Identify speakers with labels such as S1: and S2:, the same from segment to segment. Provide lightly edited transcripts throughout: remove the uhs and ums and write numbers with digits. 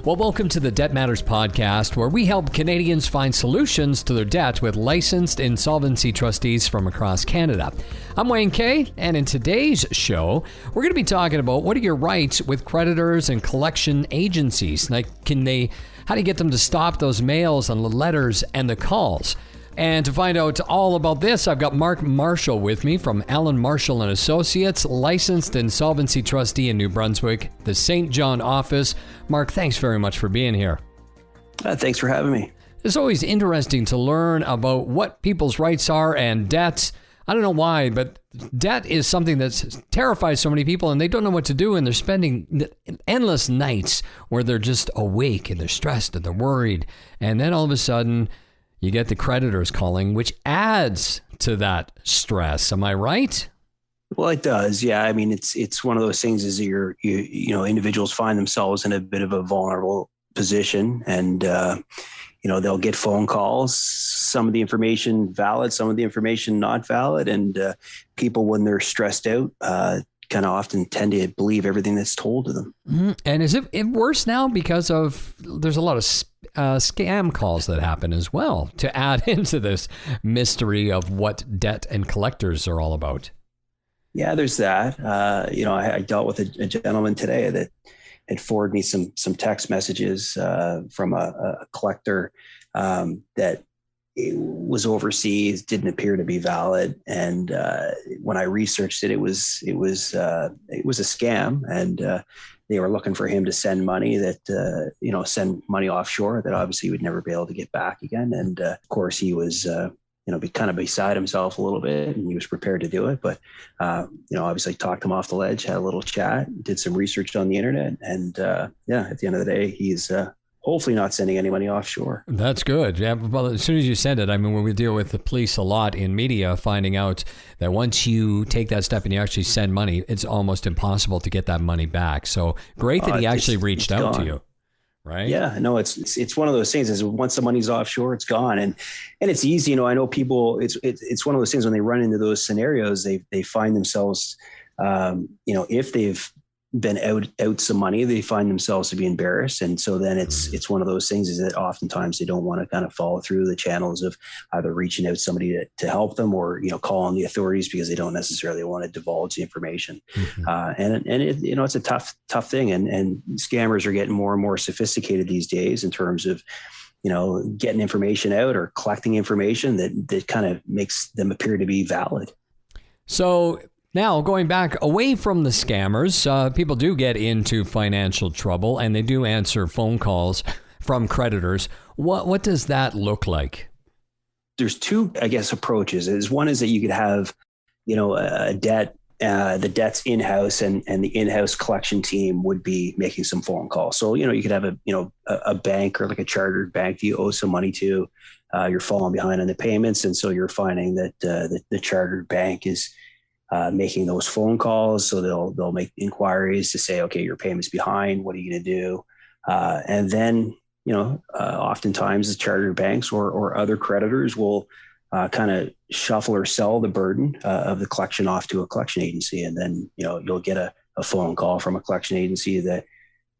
S1: Well, welcome to the Debt Matters podcast, where we help Canadians find solutions to their debt with licensed insolvency trustees from across Canada. I'm Wayne Kay, and in today's show, we're going to be talking about what are your rights with creditors and collection agencies. Like, how do you get them to stop those mails and the letters and the calls? And to find out all about this, I've got Mark Marshall with me from Allen Marshall and Associates, licensed insolvency trustee in New Brunswick, the St. John office. Mark, thanks very much for being here.
S2: Thanks for having me.
S1: It's always interesting to learn about what people's rights are and debts. I don't know why, but debt is something that terrifies so many people, and they don't know what to do, and they're spending endless nights where they're just awake and they're stressed and they're worried. And then all of a sudden, you get the creditors calling, which adds to that stress. Am I right?
S2: Well, it does. Yeah. I mean, it's one of those things is that individuals find themselves in a bit of a vulnerable position, and, they'll get phone calls, some of the information valid, some of the information not valid. And people, when they're stressed out, kind of often tend to believe everything that's told to them.
S1: Mm-hmm. And is it worse now because there's a lot of scam calls that happen as well to add into this mystery of what debt and collectors are all about?
S2: Yeah, there's that. I dealt with a gentleman today that had forwarded me some text messages from a collector that was overseas, didn't appear to be valid, and when I researched it, it was a scam, and they were looking for him to send money send money offshore that obviously he would never be able to get back again. And of course, he was kind of beside himself a little bit, and he was prepared to do it, but obviously talked him off the ledge, had a little chat, did some research on the internet, and at the end of the day, he's hopefully not sending any money offshore.
S1: That's good. Yeah, well, as soon as you said it, I mean, when we deal with the police a lot in media, finding out that once you take that step and you actually send money, it's almost impossible to get that money back. So great that he actually reached out to you, right?
S2: Yeah, no, it's one of those things is once the money's offshore, it's gone. And it's easy. I know people, it's one of those things when they run into those scenarios, they find themselves, if they've been out some money, they find themselves to be embarrassed. And so then it's one of those things is that oftentimes they don't want to kind of follow through the channels of either reaching out to somebody to help them or, calling the authorities because they don't necessarily want to divulge the information. Mm-hmm. It's a tough thing. And scammers are getting more and more sophisticated these days in terms of, getting information out or collecting information that kind of makes them appear to be valid.
S1: So now, going back away from the scammers, people do get into financial trouble and they do answer phone calls from creditors. What does that look like?
S2: There's two, I guess, approaches. One is that you could have, a debt, the debt's in-house and the in-house collection team would be making some phone calls. So, you could have a bank or like a chartered bank that you owe some money to, you're falling behind on the payments. And so you're finding that the chartered bank is making those phone calls. So they'll make inquiries to say, okay, your payment's behind. What are you going to do? And then, oftentimes the chartered banks or other creditors will kind of shuffle or sell the burden of the collection off to a collection agency. And then, you'll get a phone call from a collection agency that,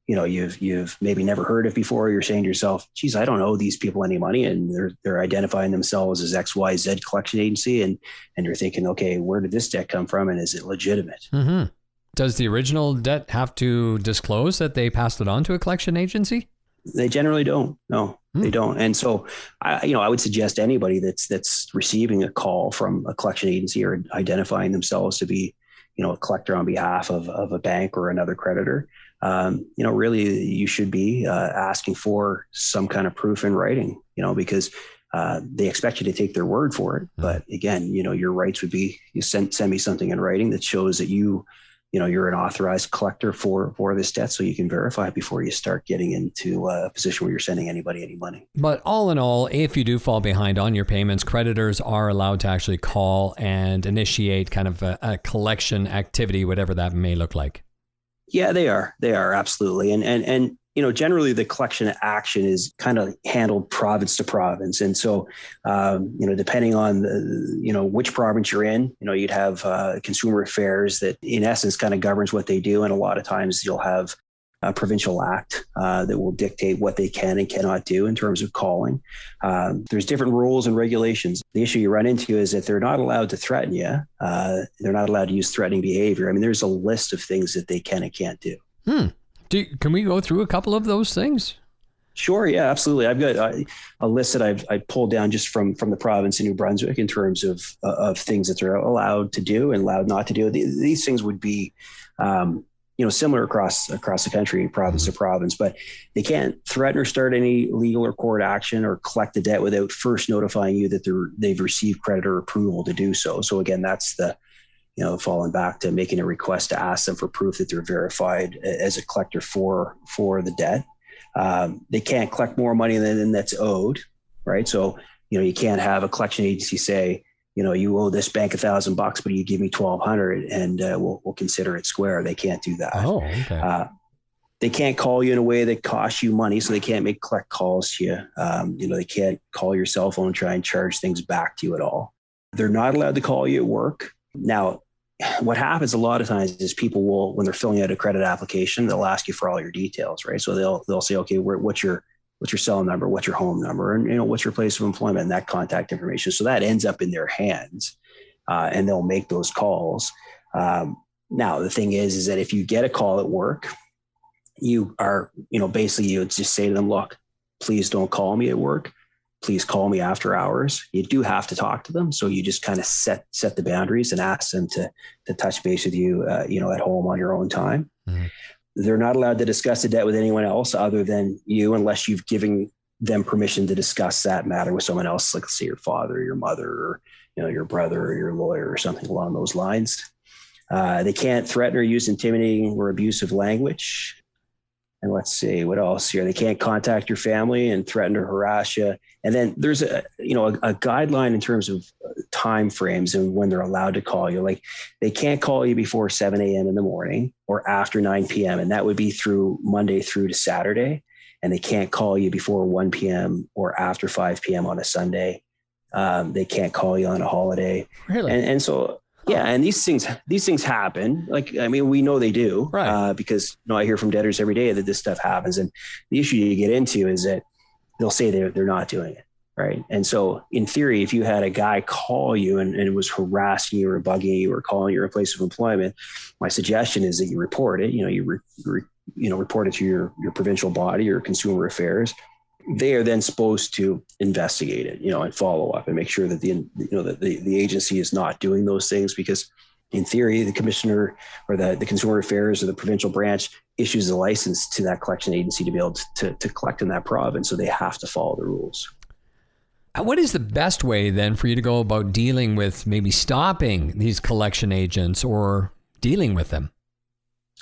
S2: you've maybe never heard of before. You're saying to yourself, geez, I don't owe these people any money. And they're identifying themselves as XYZ collection agency. And you're thinking, okay, where did this debt come from? And is it legitimate?
S1: Mm-hmm. Does the original debt have to disclose that they passed it on to a collection agency?
S2: They generally don't. No, they don't. And so I would suggest anybody that's receiving a call from a collection agency or identifying themselves to be, a collector on behalf of a bank or another creditor, really you should be asking for some kind of proof in writing, because they expect you to take their word for it. But again, your rights would be you send me something in writing that shows that you're an authorized collector for this debt, so you can verify it before you start getting into a position where you're sending anybody any money.
S1: But all in all, if you do fall behind on your payments, creditors are allowed to actually call and initiate kind of a collection activity, whatever that may look like.
S2: Yeah, they are. They are, absolutely. And generally the collection action is kind of handled province to province. And so, depending on which province you're in, you'd have consumer affairs that in essence kind of governs what they do. And a lot of times you'll have provincial act that will dictate what they can and cannot do in terms of calling. There's different rules and regulations. The issue you run into is that they're not allowed to threaten you. They're not allowed to use threatening behavior. I mean, there's a list of things that they can and can't do.
S1: Can we go through a couple of those things?
S2: Sure. Yeah, absolutely. I've got a list that I pulled down just from the province of New Brunswick in terms of things that they're allowed to do and allowed not to do. These things would be, similar across the country, province to province, but they can't threaten or start any legal or court action or collect the debt without first notifying you that they've received creditor approval to do so. So again, that's falling back to making a request to ask them for proof that they're verified as a collector for the debt. They can't collect more money than that's owed, right? So, you can't have a collection agency say, you owe this bank $1,000, but you give me $1,200 and we'll consider it square. They can't do that.
S1: Oh, okay.
S2: They can't call you in a way that costs you money, so they can't make collect calls to you. They can't call your cell phone, try and charge things back to you at all. They're not allowed to call you at work. Now, what happens a lot of times is people will, when they're filling out a credit application, they'll ask you for all your details, right? So they'll say, okay, what's your cell number, what's your home number, and what's your place of employment, and that contact information. So that ends up in their hands, and they'll make those calls. Now the thing is that if you get a call at work, you are, basically you would just say to them, look, please don't call me at work. Please call me after hours. You do have to talk to them. So you just kind of set the boundaries and ask them to touch base with you, at home on your own time. Mm-hmm. They're not allowed to discuss the debt with anyone else other than you, unless you've given them permission to discuss that matter with someone else, like say your father, or your mother, or, your brother, or your lawyer, or something along those lines. They can't threaten or use intimidating or abusive language. And let's see what else here. They can't contact your family and threaten or harass you. And then there's a guideline in terms of time frames and when they're allowed to call you. Like they can't call you before 7 a.m. in the morning or after 9 p.m. And that would be through Monday through to Saturday. And they can't call you before 1 p.m. or after 5 p.m. on a Sunday. They can't call you on a holiday. Really? And so, yeah. And these things happen. Like, I mean, we know they do, right? Because I hear from debtors every day that this stuff happens. And the issue you get into is that they'll say they're not doing it, right? And so in theory, if you had a guy call you and was harassing you or bugging you or calling you a place of employment, my suggestion is that you report it. Report it to your provincial body or consumer affairs. They are then supposed to investigate it, and follow up and make sure that the agency is not doing those things, because in theory, the commissioner or the consumer affairs or the provincial branch issues a license to that collection agency to be able to collect in that province. So they have to follow the rules.
S1: What is the best way then for you to go about dealing with maybe stopping these collection agents or dealing with them?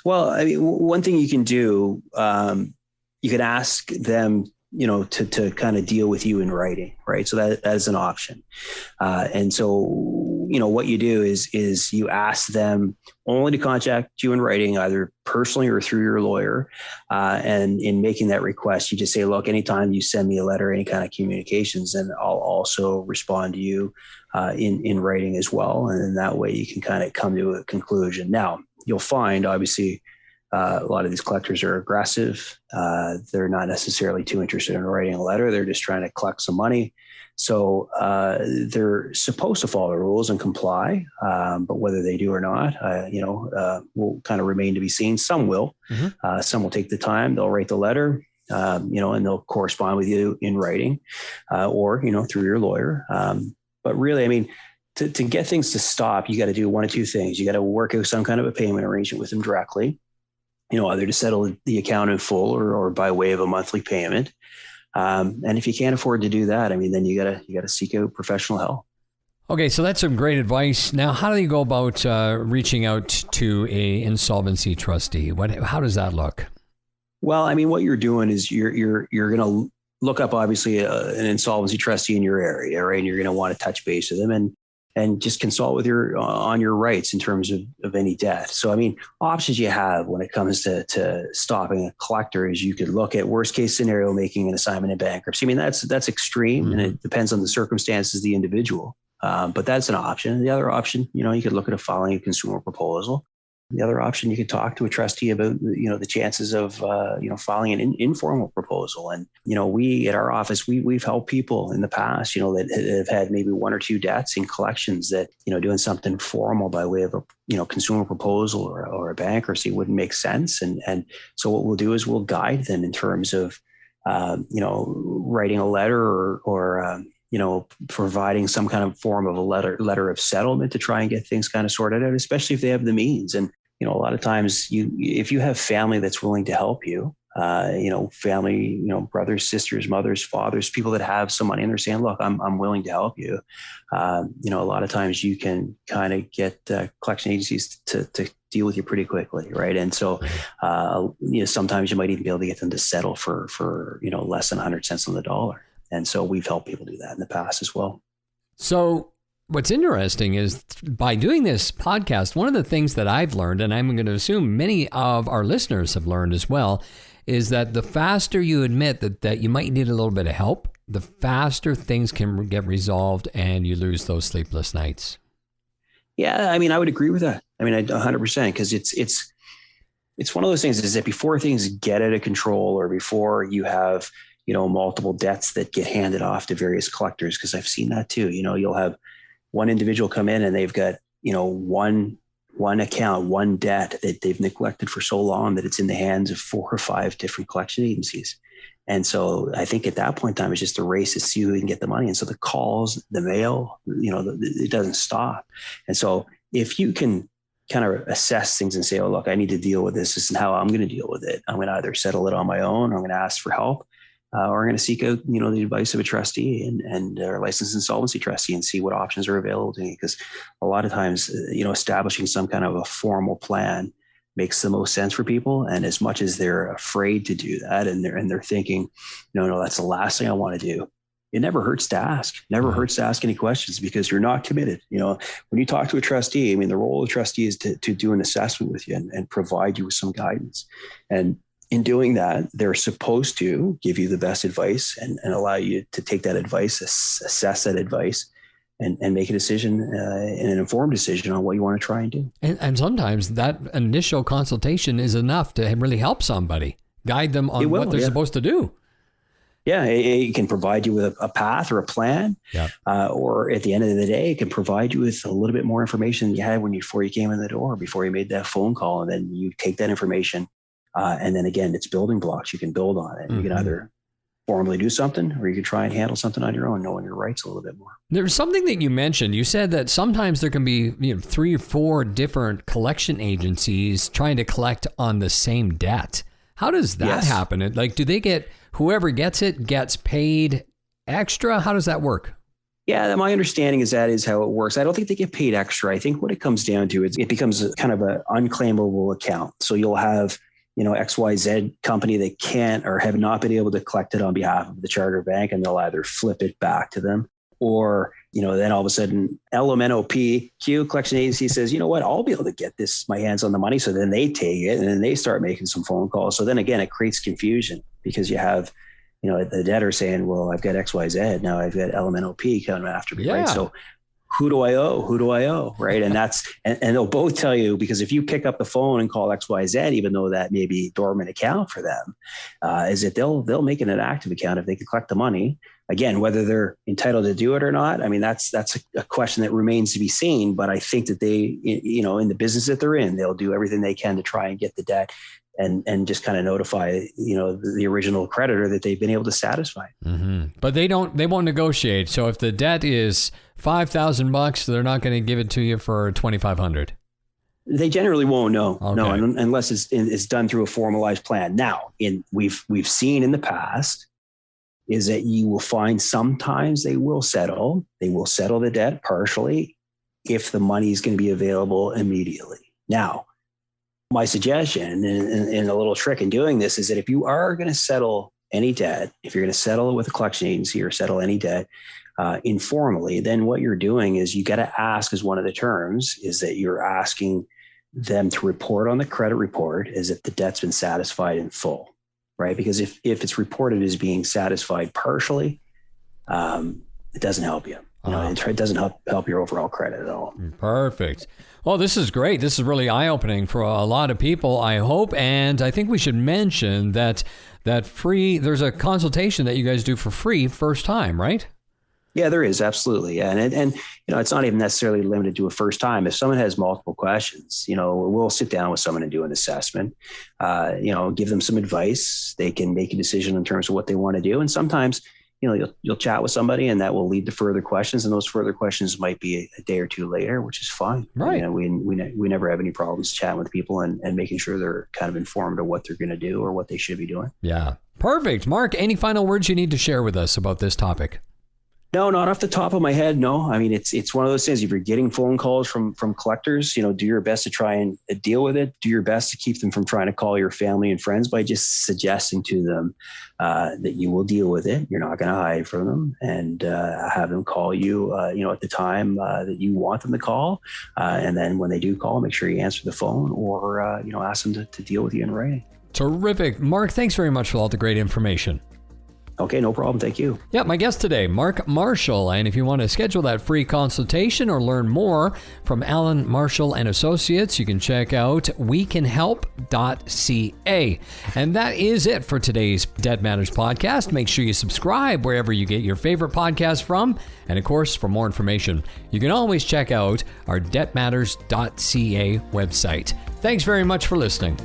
S2: Well, I mean, one thing you can do, you can ask them, to kind of deal with you in writing, right? So that is an option. And so, what you do is you ask them only to contact you in writing, either personally or through your lawyer. And in making that request, you just say, look, anytime you send me a letter, any kind of communications, then I'll also respond to you in writing as well. And then that way you can kind of come to a conclusion. Now, you'll find, obviously, a lot of these collectors are aggressive. They're not necessarily too interested in writing a letter. They're just trying to collect some money. So they're supposed to follow the rules and comply. But whether they do or not, will kind of remain to be seen. Some will. Mm-hmm. Some will take the time. They'll write the letter, and they'll correspond with you in writing or, through your lawyer. But really, I mean, to get things to stop, you got to do one of two things. You got to work out some kind of a payment arrangement with them directly, either to settle the account in full or by way of a monthly payment. And if you can't afford to do that, I mean, then you gotta seek out professional help.
S1: Okay, so that's some great advice. Now, how do you go about reaching out to a insolvency trustee? How does that look?
S2: Well, I mean, what you're doing is you're going to look up, obviously, an insolvency trustee in your area, right? And you're going to want to touch base with them and just consult with on your rights in terms of any debt. So, I mean, options you have when it comes to stopping a collector is you could look at worst case scenario, making an assignment in bankruptcy. I mean, that's extreme, mm-hmm. and it depends on the circumstances of the individual. But that's an option. The other option, you could look at filing a consumer proposal. the other option, you could talk to a trustee about, the chances of, filing an informal proposal. And, we at our office, we've helped people in the past, that have had maybe one or two debts in collections that, doing something formal by way of a, consumer proposal or a bankruptcy wouldn't make sense. And so what we'll do is we'll guide them in terms of, writing a letter or providing some kind of form of a letter of settlement to try and get things kind of sorted out, especially if they have the means. And, a lot of times if you have family that's willing to help you, family, brothers, sisters, mothers, fathers, people that have some money and they're saying, look, I'm willing to help you. A lot of times you can kind of get collection agencies to deal with you pretty quickly. Right. And so, sometimes you might even be able to get them to settle for less than 100 cents on the dollar. And so we've helped people do that in the past as well.
S1: So what's interesting is by doing this podcast, one of the things that I've learned, and I'm going to assume many of our listeners have learned as well, is that the faster you admit that you might need a little bit of help, the faster things can get resolved and you lose those sleepless nights.
S2: Yeah, I would agree with that. 100%, because it's one of those things is that before things get out of control or before you have, multiple debts that get handed off to various collectors, because I've seen that too. You'll have one individual come in and they've got, one account, one debt that they've neglected for so long that it's in the hands of 4 or 5 different collection agencies. And so I think at that point in time, it's just a race to see who can get the money. And so the calls, the mail, it doesn't stop. And so if you can kind of assess things and say, oh, look, I need to deal with this. This is how I'm going to deal with it. I'm going to either settle it on my own, or I'm going to ask for help, or I'm going to seek out, the advice of a trustee and a licensed insolvency trustee and see what options are available to me. Because a lot of times, establishing some kind of a formal plan makes the most sense for people. And as much as they're afraid to do that and they're thinking, no, that's the last thing I want to do, it never hurts to ask. Never hurts to ask any questions, because you're not committed. When you talk to a trustee, the role of the trustee is to do an assessment with you and provide you with some guidance. And in doing that, they're supposed to give you the best advice and allow you to take that advice, assess that advice, and make a decision, an informed decision on what you want to try and do. And
S1: sometimes that initial consultation is enough to really help somebody, guide them on what they're supposed to do.
S2: Yeah, it can provide you with a path or a plan, or at the end of the day, it can provide you with a little bit more information than you had before you came in the door, before you made that phone call, and then you take that information. And then again, it's building blocks. You can build on it. You can either formally do something, or you can try and handle something on your own, knowing your rights a little bit more.
S1: There's something that you mentioned. You said that sometimes there can be 3 or 4 different collection agencies trying to collect on the same debt. How does that happen? Do they get, whoever gets it gets paid extra? How does that work?
S2: Yeah, my understanding is that is how it works. I don't think they get paid extra. I think what it comes down to is it becomes a kind of an unclaimable account. So you'll have XYZ company that can't or have not been able to collect it on behalf of the charter bank, and they'll either flip it back to them, or, then all of a sudden LMNOP collection agency says, you know what, I'll be able to get my hands on the money. So then they take it and then they start making some phone calls. So then again, it creates confusion, because you have, the debtor saying, well, I've got XYZ. Now I've got LMNOP coming after me. Right. So who do I owe? Right. And and they'll both tell you, because if you pick up the phone and call XYZ, even though that may be a dormant account for them, is that they'll make it an active account if they can collect the money. Again, whether they're entitled to do it or not, that's a question that remains to be seen. But I think that they, in the business that they're in, they'll do everything they can to try and get the debt and just kind of notify, the original creditor that they've been able to satisfy.
S1: Mm-hmm. But they won't negotiate. So if the debt is $5,000, they're not going to give it to you for $2,500.
S2: They generally won't know.
S1: Okay.
S2: No, unless it's done through a formalized plan. Now, we've seen in the past is that you will find sometimes they will settle the debt partially if the money is going to be available immediately. Now, my suggestion and a little trick in doing this is that if you are going to settle any debt, if you're going to settle it with a collection agency or settle any debt informally, then what you're doing is you got to ask, as one of the terms is that you're asking them to report on the credit report as if the debt's been satisfied in full, right? Because if it's reported as being satisfied partially, it doesn't help you. It doesn't help your overall credit at all.
S1: Perfect. Well, this is great. This is really eye-opening for a lot of people, I hope. And I think we should mention that there's a consultation that you guys do for free first time, right?
S2: Yeah, there is. Absolutely. Yeah. And it's not even necessarily limited to a first time. If someone has multiple questions, we'll sit down with someone and do an assessment, give them some advice. They can make a decision in terms of what they want to do. And sometimes, you'll chat with somebody and that will lead to further questions. And those further questions might be a day or two later, which is fine.
S1: Right.
S2: We never have any problems chatting with people and making sure they're kind of informed of what they're going to do or what they should be doing.
S1: Yeah. Perfect. Mark, any final words you need to share with us about this topic?
S2: No, not off the top of my head. No, I mean, it's one of those things. If you're getting phone calls from collectors, do your best to try and deal with it. Do your best to keep them from trying to call your family and friends by just suggesting to them that you will deal with it. You're not going to hide from them, and have them call you, at the time that you want them to call. And then when they do call, make sure you answer the phone or, ask them to deal with you in writing.
S1: Terrific. Mark, thanks very much for all the great information.
S2: Okay, no problem. Thank you.
S1: Yeah, my guest today, Mark Marshall. And if you want to schedule that free consultation or learn more from Alan Marshall and Associates, you can check out wecanhelp.ca. And that is it for today's Debt Matters podcast. Make sure you subscribe wherever you get your favorite podcast from. And of course, for more information, you can always check out our debtmatters.ca website. Thanks very much for listening.